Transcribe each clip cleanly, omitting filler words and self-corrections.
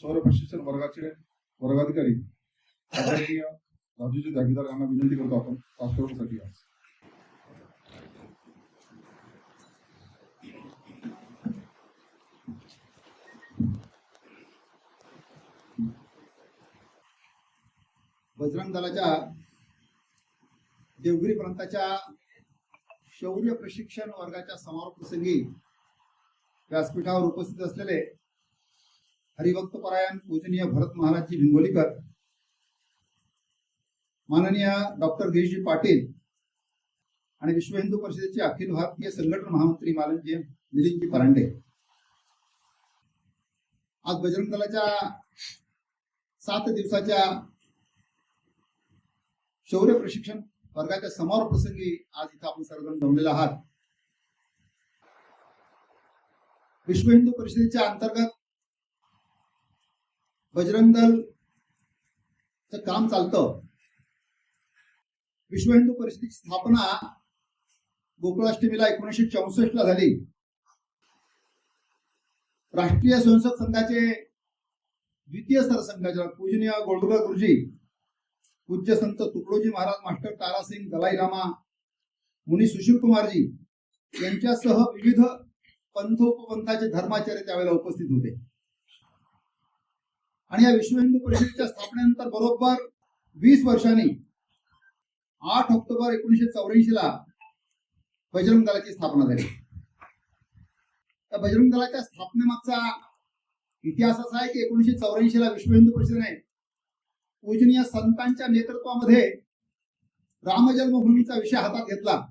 शौर्य प्रशिक्षण वर्गाचे वर्गाधिकारी आदरणीय राजूजी जागीदार यांना विनंती करतो आपण राष्ट्रवादीसाठी आज. बजरंग दलाच्या देवगिरी प्रांताच्या शौर्य प्रशिक्षण वर्गाच्या समारोप प्रसंगी व्यासपीठावर उपस्थित असलेले हरिभक्त परायण पूजनीय भरत महाराजजी भिंगोलीकर, माननीय डॉक्टर गिरीशजी पाटील आणि विश्व हिंदू परिषदेचे अखिल भारतीय संघटन महामंत्री मिलिंदजी परांडे, आज बजरंग दलाच्या 7 दिवसाच्या शौर्य प्रशिक्षण वर्गाच्या समारोप प्रसंगी आज इथं आपण सर्वजण जमलेले आहात. विश्व हिंदू परिषदेच्या अंतर्गत बजरंग दलचं काम चालतं. विश्व हिंदू परिषदेची स्थापना गोकुळाष्टमीला 1964 ला झाली. राष्ट्रीय स्वयंसेवक संघाचे द्वितीय सरसंघचालक पूजनीय गोळगुगर गुरुजी, पूज्य संत तुकडोजी महाराज मास्टर तारासिंग दलाई लामा, मुनी सुशील कुमारजी यांच्यासह विविध पंथोपपंथाचे धर्माचार्य त्यावेळेला उपस्थित होते. आणि या विश्व हिंदू परिषदेच्या स्थापनेनंतर बरोबर 20 वर्षांनी 8 ऑक्टोबर 1984 ला बजरंग दलाची स्थापना झाली. त्या बजरंग दलाच्या स्थापनेमागचा इतिहास असा आहे की 1984 ला विश्व हिंदू परिषदेने पूजनीय संतांच्या नेतृत्वामध्ये राम जन्मभूमीचा विषय हातात घेतला.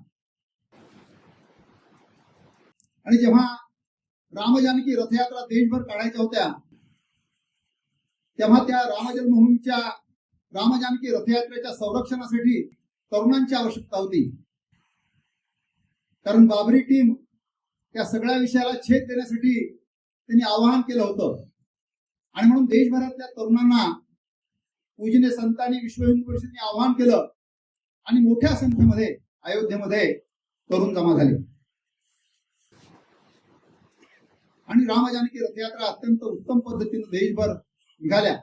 आणि जेव्हा राम जानकी रथयात्रा देशभर काढायच्या होत्या, तेव्हा त्या राम जानकी रथयात्रेच्या संरक्षणासाठी तरुणांची आवश्यकता होती. कारण बाबरी टीम त्या सगळ्या विषयाला छेद देण्यासाठी त्यांनी आवाहन केलं होतं. आणि म्हणून देशभरातल्या तरुणांना पूजनीय संतांनी विश्व हिंदू परिषदेने आवाहन केलं आणि मोठ्या संख्येमध्ये अयोध्येमध्ये तरुण जमा झाले. आणि राम जानकी रथयात्रा अत्यंत उत्तम पद्धतीने देशभर निघाल्या.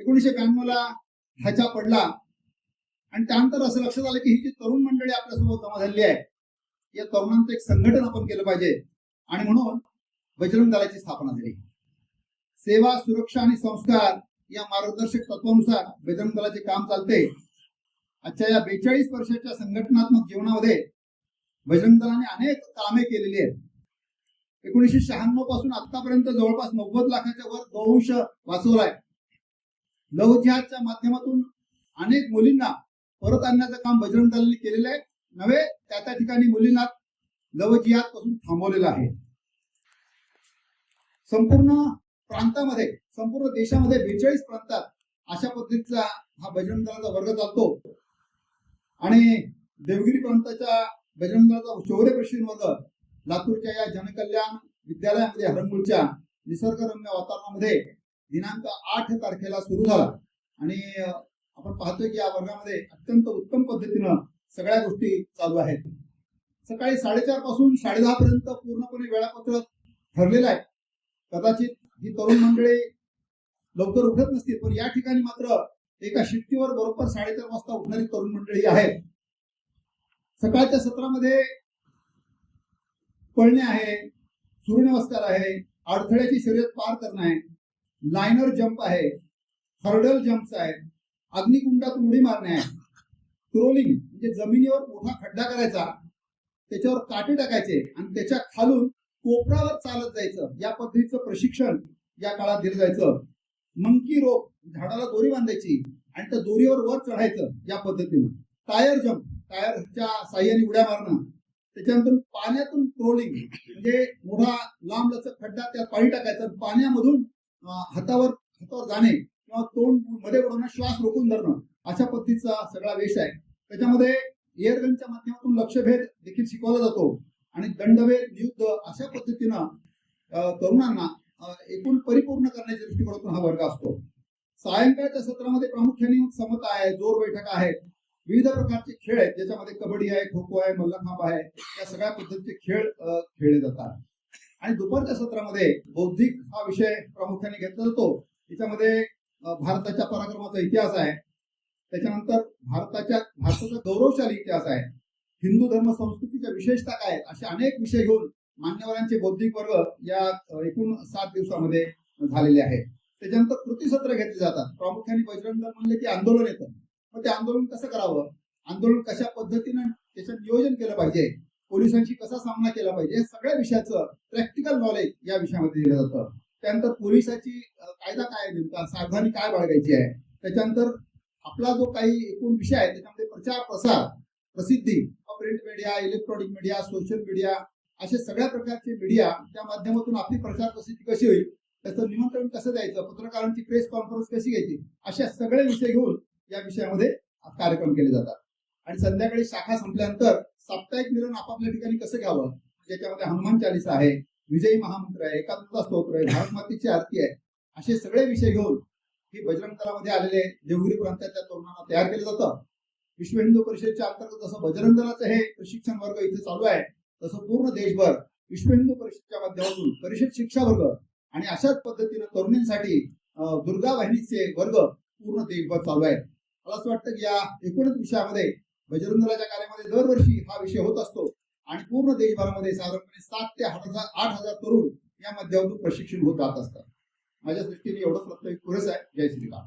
1992 ला ढाचा पडला आणि त्यानंतर असं लक्षात आलं की ही जी तरुण मंडळी आपल्यासोबत जमा झालेली आहे, या तरुणांचं एक संघटन आपण केलं पाहिजे. आणि म्हणून बजरंग दलाची स्थापना झाली. सेवा, सुरक्षा आणि संस्कार या मार्गदर्शक तत्वानुसार बजरंग दलाचे काम चालते. आजच्या या 42 वर्षाच्या संघटनात्मक जीवनामध्ये बजरंग दलाने अनेक कामे केलेली आहेत. 1996 पासून आतापर्यंत जवळपास 90 लाखाच्या वर गोवंश वाचवलाय. लव जिहादच्या माध्यमातून अनेक मुलींना परत आणण्याचं काम बजरंग दलाने केलेलं आहे. नव्हे त्या ठिकाणी मुलींना लव जिहाद पासून थांबवलेलं आहे. संपूर्ण प्रांतामध्ये, संपूर्ण देशामध्ये 42 प्रांतात अशा पद्धतीचा हा बजरंग दलाचा वर्ग चालतो. आणि देवगिरी प्रांताच्या बजरंग दलाचा शौर्य प्रशिक्षण वर्ग लातूरच्या या जनकल्याण विद्यालयामध्ये हरणमुळच्या निसर्गरम्य वातावरणामध्ये दिनांक 8 तारखेला सुरू झाला. आणि आपण पाहतोय की या वर्गामध्ये अत्यंत उत्तम पद्धतीनं सगळ्या गोष्टी चालू आहेत. सकाळी 4:30 पासून 10:30 पर्यंत पूर्णपणे वेळापत्रक ठरलेलं आहे. कदाचित ही तरुण मंडळी लवकर उठत नसतील, पण या ठिकाणी मात्र एका शिफ्टीवर बरोबर 4:30 वाजता उठणारी तरुण मंडळी आहे. सकाळच्या सत्रामध्ये पळणे आहे, सूर्यनमस्कार आहे, अडथळ्याची शर्यत पार करणं आहे, लायनर जंप आहे, हर्डल जंप्स आहे, अग्निकुंडातून उडी मारणे आहे, क्रोलिंग म्हणजे जमिनीवर मोठा खड्डा करायचा, त्याच्यावर काटे टाकायचे आणि त्याच्या खालून कोपरावर चालत जायचं, या पद्धतीचं प्रशिक्षण या काळात दिलं जायचं. मंकी रोप, झाडाला दोरी बांधायची आणि त्या दोरीवर वर चढायचं या पद्धतीनं. टायर जंप, टायरच्या साह्याने उड्या मारणं. त्याच्यानंतर पाण्यातून क्रोलिंग म्हणजे मोठा लांब लचक खड्डा, त्यात पाणी टाकायचं, पाण्यामधून हातावर जाणे किंवा तोंड मध्ये बुडवणं, श्वास रोखून धरणं, अशा पद्धतीचा सगळा वेश आहे. त्याच्यामध्ये एअरगनच्या माध्यमातून लक्ष्यभेद देखील शिकवला जातो आणि दंडभेद, युद्ध अशा पद्धतीनं तरुणांना एकूण परिपूर्ण करण्याच्या दृष्टिकोनातून हा वर्ग असतो. सायंकाळच्या सत्रामध्ये प्रामुख्याने समता आहे, जोर बैठका आहेत, विविध प्रकारचे खेळ आहेत, ज्याच्यामध्ये कबड्डी आहे, खो खो आहे, मल्लखांब आहे, या सगळ्या पद्धतीचे खेळ खेळले जातात. आणि दुपारच्या सत्रामध्ये बौद्धिक हा विषय प्रामुख्याने घेतला जातो. याच्यामध्ये भारताच्या पराक्रमाचा इतिहास आहे, त्याच्यानंतर भारताचा गौरवशाली इतिहास आहे, हिंदू धर्म संस्कृतीच्या विशेषता काय आहेत, असे अनेक विषय घेऊन मान्यवरांचे बौद्धिक वर्ग या एकूण 7 दिवसामध्ये झालेले आहे. त्याच्यानंतर कृतीसत्र घेतली जातात. प्रामुख्याने बजरंग दल म्हणले की आंदोलन येतं, मग ते आंदोलन कसं करावं, आंदोलन कशा पद्धतीनं त्याचं नियोजन केलं पाहिजे, पोलिसांशी कसा सामना केला पाहिजे, या सगळ्या विषयाचं प्रॅक्टिकल नॉलेज या विषयामध्ये दिलं जातं. त्यानंतर पोलिसाची कायदा काय नेमका, सावधानी काय बाळगायची आहे, त्याच्यानंतर आपला जो काही एकूण विषय आहे त्याच्यामध्ये प्रचार प्रसार, प्रसिद्धी, print media, electronic media, social media, असे सगळ्या प्रकारचे मीडिया त्या माध्यमातून आपली प्रचार प्रसिद्धी कशी होईल, त्याचं निमंत्रण कसं द्यायचं, पत्रकारांची प्रेस कॉन्फरन्स कशी घ्यायची, अशा सगळे विषय घेऊन या विषयामध्ये कार्यक्रम केले जातात. आणि संध्याकाळी शाखा संपल्यानंतर साप्ताहिक मिलन आपापल्या ठिकाणी कसं घ्यावं, ज्याच्यामध्ये हनुमान चालीसा आहे, विजयी महामंत्र आहे, एकात्मता स्तोत्र आहे, भारत मातेची आरती आहे, असे सगळे विषय घेऊन ही बजरंग दलामध्ये आलेले देवगिरी प्रांतातल्या तरुणांना तयार केलं जातं. विश्व हिंदू परिषदेच्या अंतर्गत जसं बजरंग दलाचं हे प्रशिक्षण वर्ग इथे चालू आहे, तसं पूर्ण देशभर विश्व हिंदू परिषदेच्या माध्यमातून परिषद शिक्षा वर्ग आणि अशाच पद्धतीनं तरुणींसाठी दुर्गा वाहिनीचे वर्ग पूर्ण देशभर चालू आहेत. मला असं वाटतं की या एकूणच विषयामध्ये बजरंग दलाच्या कार्यामध्ये दरवर्षी हा विषय होत असतो आणि पूर्ण देशभरामध्ये साधारणपणे 7 ते 8,000 तरुण या माध्यमातून प्रशिक्षण होत जात असतात. माझ्या दृष्टीने एवढंच वक्तव्य पुरेसं आहे. जय श्रीराम.